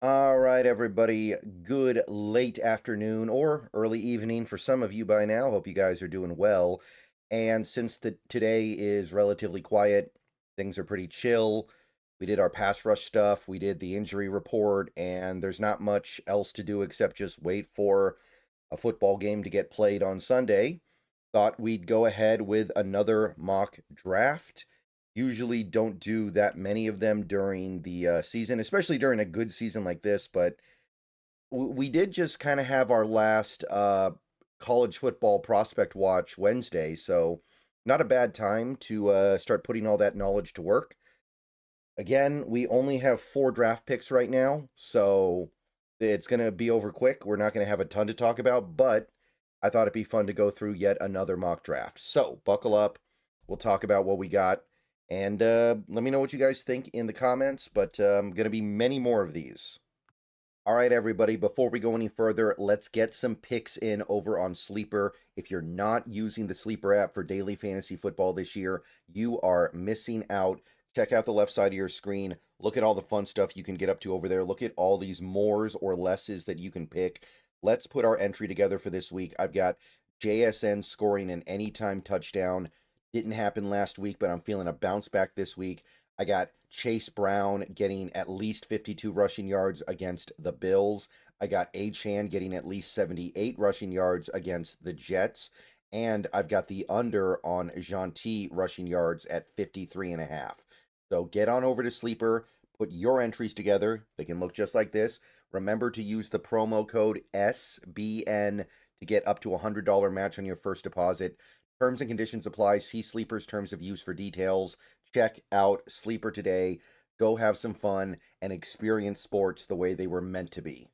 All right, everybody. Good late afternoon or early evening for some of you by now. Hope you guys are doing well. And since today is relatively quiet, things are pretty chill. We did our pass rush stuff, we did the injury report, and there's not much else to do except just wait for a football game to get played on Sunday. Thought we'd go ahead with another mock draft. Usually don't do that many of them during the season, especially during a good season like this. But we did just kind of have our last college football prospect watch Wednesday, so not a bad time to start putting all that knowledge to work. Again, we only have 4 draft picks right now, so it's going to be over quick. We're not going to have a ton to talk about, but I thought it'd be fun to go through yet another mock draft. So buckle up. We'll talk about what we got. And let me know what you guys think in the comments, but going to be many more of these. All right, everybody, before we go any further, let's get some picks in over on Sleeper. If you're not using the Sleeper app for daily fantasy football this year, you are missing out. Check out the left side of your screen. Look at all the fun stuff you can get up to over there. Look at all these mores or lesses that you can pick. Let's put our entry together for this week. I've got JSN scoring an anytime touchdown. Didn't happen last week, but I'm feeling a bounce back this week. I got Chase Brown getting at least 52 rushing yards against the Bills. I got Chan getting at least 78 rushing yards against the Jets. And I've got the under on Gentil rushing yards at 53.5. So get on over to Sleeper, put your entries together. They can look just like this. Remember to use the promo code SBN to get up to a $100 match on your first deposit. Terms and conditions apply. See Sleeper's terms of use for details. Check out Sleeper today. Go have some fun and experience sports the way they were meant to be.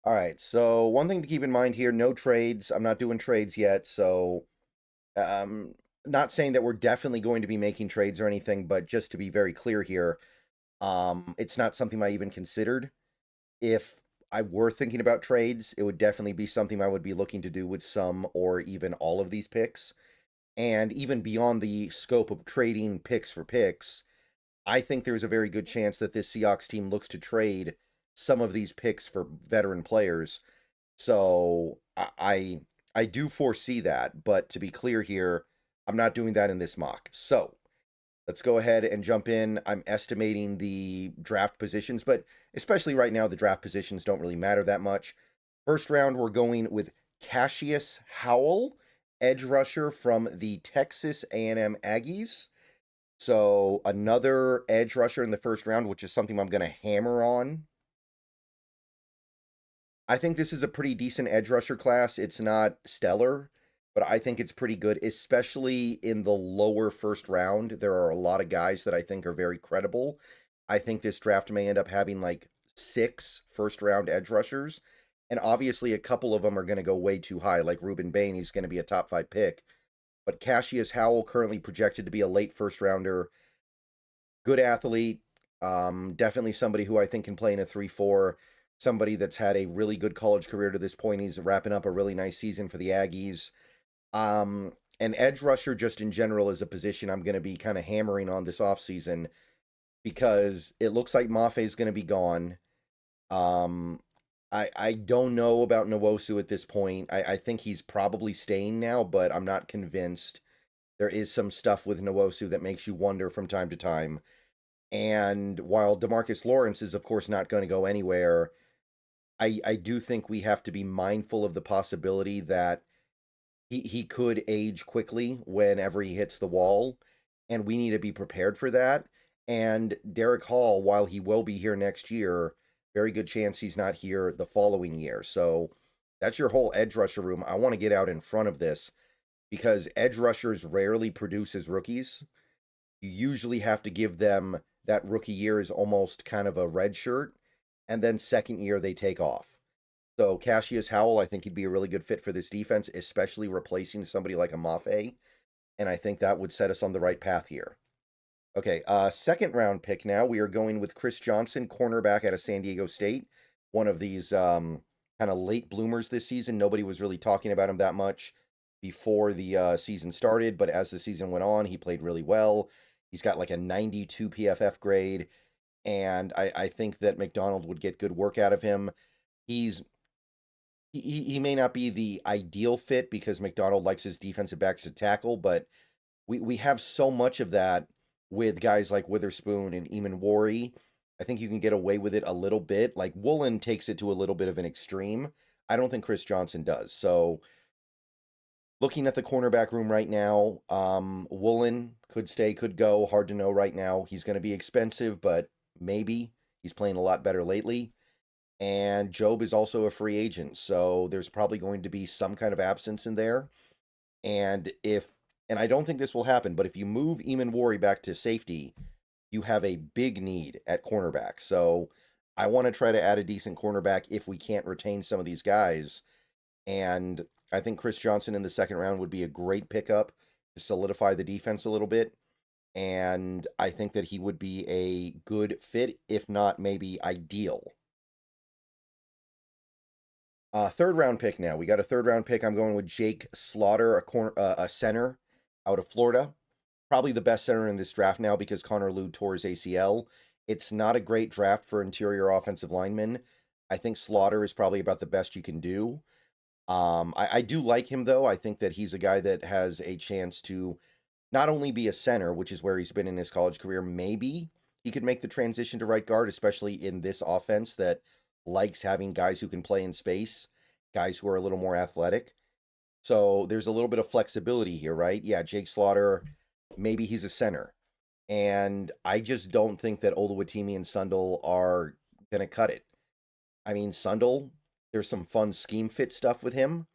All right, so one thing to keep in mind here, no trades. I'm not doing trades yet, so not saying that we're definitely going to be making trades or anything, but just to be very clear here, it's not something I even considered. If I were thinking about trades, it would definitely be something I would be looking to do with some or even all of these picks. And even beyond the scope of trading picks for picks, I think there's a very good chance that this Seahawks team looks to trade some of these picks for veteran players. So I do foresee that, but to be clear here, I'm not doing that in this mock. So let's go ahead and jump in. I'm estimating the draft positions, but especially right now, the draft positions don't really matter that much. First round, we're going with Cassius Howell, edge rusher from the Texas A&M Aggies. So another edge rusher in the first round, which is something I'm going to hammer on. I think this is a pretty decent edge rusher class. It's not stellar, but I think it's pretty good, especially in the lower first round. There are a lot of guys that I think are very credible. I think this draft may end up having like 6 first round edge rushers. And obviously, a couple of them are going to go way too high, like Ruben Bain. He's going to be a top 5 pick. But Cassius Howell, currently projected to be a late first rounder, good athlete, definitely somebody who I think can play in a 3-4, somebody that's had a really good college career to this point. He's wrapping up a really nice season for the Aggies. An edge rusher, just in general, is a position I'm going to be kind of hammering on this offseason because it looks like Mafe is going to be gone. Um, I don't know about Nwosu at this point. I think he's probably staying now, but I'm not convinced. There is some stuff with Nwosu that makes you wonder from time to time. And while Demarcus Lawrence is, of course, not going to go anywhere, I do think we have to be mindful of the possibility that he could age quickly whenever he hits the wall, and we need to be prepared for that. And Derek Hall, while he will be here next year, very good chance he's not here the following year. So that's your whole edge rusher room. I want to get out in front of this because edge rushers rarely produce as rookies. You usually have to give them that rookie year is almost kind of a red shirt, and then second year they take off. So Cassius Howell, I think he'd be a really good fit for this defense, especially replacing somebody like a Mafe, and I think that would set us on the right path here. Okay, second round pick now. We are going with Chris Johnson, cornerback out of San Diego State. One of these kind of late bloomers this season. Nobody was really talking about him that much before the season started, but as the season went on, he played really well. He's got like a 92 PFF grade. And I think that McDonald would get good work out of him. He's he may not be the ideal fit because McDonald likes his defensive backs to tackle, but we have so much of that with guys like Witherspoon and Eamon Worry. I think you can get away with it a little bit. Like Woolen takes it to a little bit of an extreme. I don't think Chris Johnson does. So looking at the cornerback room right now, Woolen could stay, could go. Hard to know right now. He's going to be expensive, but maybe. He's playing a lot better lately. And Job is also a free agent, so there's probably going to be some kind of absence in there. And I don't think this will happen, but if you move Eamon Worry back to safety, you have a big need at cornerback. So I want to try to add a decent cornerback if we can't retain some of these guys. And I think Chris Johnson in the second round would be a great pickup to solidify the defense a little bit. And I think that he would be a good fit, if not maybe ideal. Third round pick now. We got a third round pick. I'm going with Jake Slaughter, a center out of Florida. Probably the best center in this draft now because Connor Lew tore his ACL. It's not a great draft for interior offensive linemen. I think Slaughter is probably about the best you can do. I do like him, though. I think that he's a guy that has a chance to not only be a center, which is where he's been in his college career, maybe he could make the transition to right guard, especially in this offense that likes having guys who can play in space, guys who are a little more athletic. So there's a little bit of flexibility here, right? Yeah, Jake Slaughter, maybe he's a center. And I just don't think that Oluwatimi and Sundle are going to cut it. I mean, Sundle, there's some fun scheme fit stuff with him.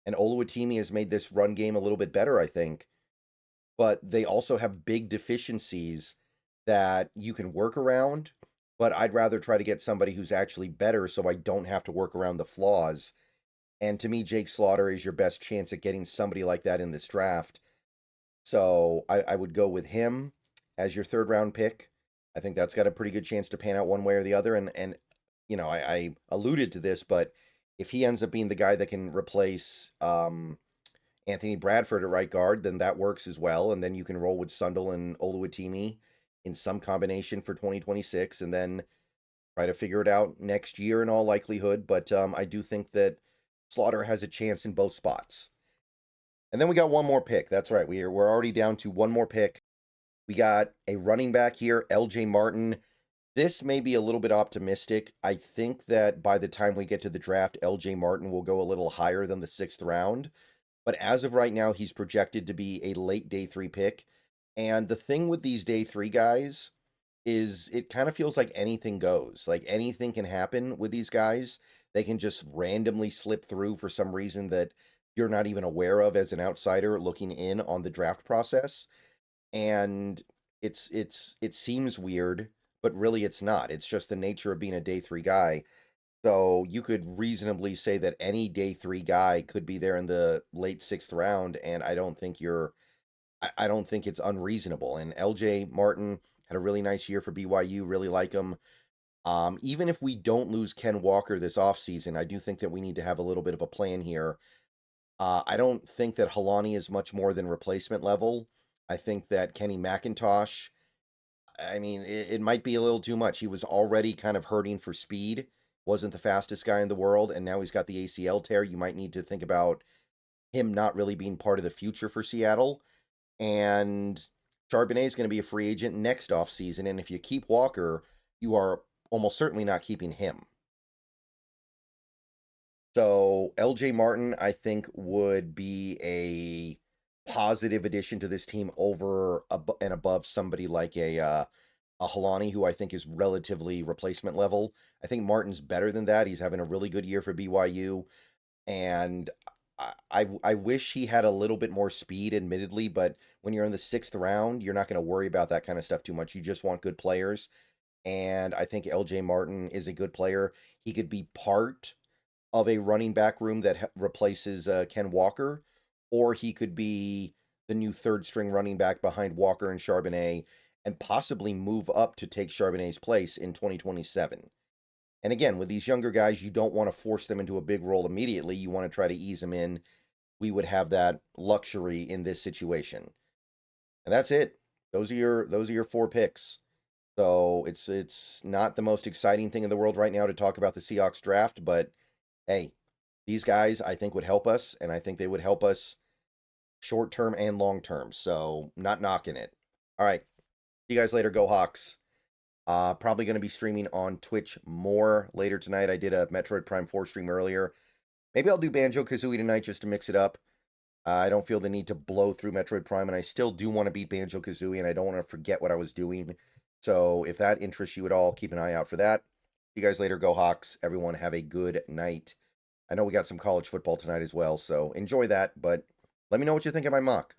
And Oluwatimi has made this run game a little bit better, I think. But they also have big deficiencies that you can work around. But I'd rather try to get somebody who's actually better so I don't have to work around the flaws. And to me, Jake Slaughter is your best chance at getting somebody like that in this draft. So I would go with him as your third round pick. I think that's got a pretty good chance to pan out one way or the other. And you know, I alluded to this, but if he ends up being the guy that can replace Anthony Bradford at right guard, then that works as well. And then you can roll with Sundle and Oluwatimi in some combination for 2026 and then try to figure it out next year in all likelihood. But I do think that Slaughter has a chance in both spots. And then we got one more pick. That's right. We're already down to one more pick. We got a running back here, LJ Martin. This may be a little bit optimistic. I think that by the time we get to the draft, LJ Martin will go a little higher than the 6th round. But as of right now, he's projected to be a late day 3 pick. And the thing with these day 3 guys is it kind of feels like anything goes. Like anything can happen with these guys. They can just randomly slip through for some reason that you're not even aware of as an outsider looking in on the draft process. And it seems weird, but really it's not. It's just the nature of being a day 3 guy. So you could reasonably say that any day 3 guy could be there in the late 6th round, and I don't think I don't think it's unreasonable. And LJ Martin had a really nice year for BYU, really like him. Even if we don't lose Ken Walker this offseason, I do think that we need to have a little bit of a plan here. I don't think that Halani is much more than replacement level. I think that Kenny McIntosh, I mean, it might be a little too much. He was already kind of hurting for speed, wasn't the fastest guy in the world, and now he's got the ACL tear. You might need to think about him not really being part of the future for Seattle. And Charbonnet is going to be a free agent next offseason, and if you keep Walker, you are almost certainly not keeping him. So LJ Martin, I think, would be a positive addition to this team over and above somebody like a Halani, who I think is relatively replacement level. I think Martin's better than that. He's having a really good year for BYU, and I wish he had a little bit more speed, admittedly, but when you're in the 6th round, you're not going to worry about that kind of stuff too much. You just want good players, and I think LJ Martin is a good player. He could be part of a running back room that replaces Ken Walker, or he could be the new 3rd string running back behind Walker and Charbonnet and possibly move up to take Charbonnet's place in 2027. And again, with these younger guys, you don't want to force them into a big role immediately. You want to try to ease them in. We would have that luxury in this situation. And that's it. Those are your 4 picks. So it's not the most exciting thing in the world right now to talk about the Seahawks draft, but hey, these guys I think would help us, and I think they would help us short term and long term. So not knocking it. All right. See you guys later. Go Hawks. Probably going to be streaming on Twitch more later tonight. I did a Metroid Prime 4 stream earlier. Maybe I'll do Banjo-Kazooie tonight just to mix it up. I don't feel the need to blow through Metroid Prime, and I still do want to beat Banjo-Kazooie, and I don't want to forget what I was doing. So if that interests you at all, keep an eye out for that. See you guys later. Go Hawks. Everyone have a good night. I know we got some college football tonight as well, so enjoy that, but let me know what you think of my mock.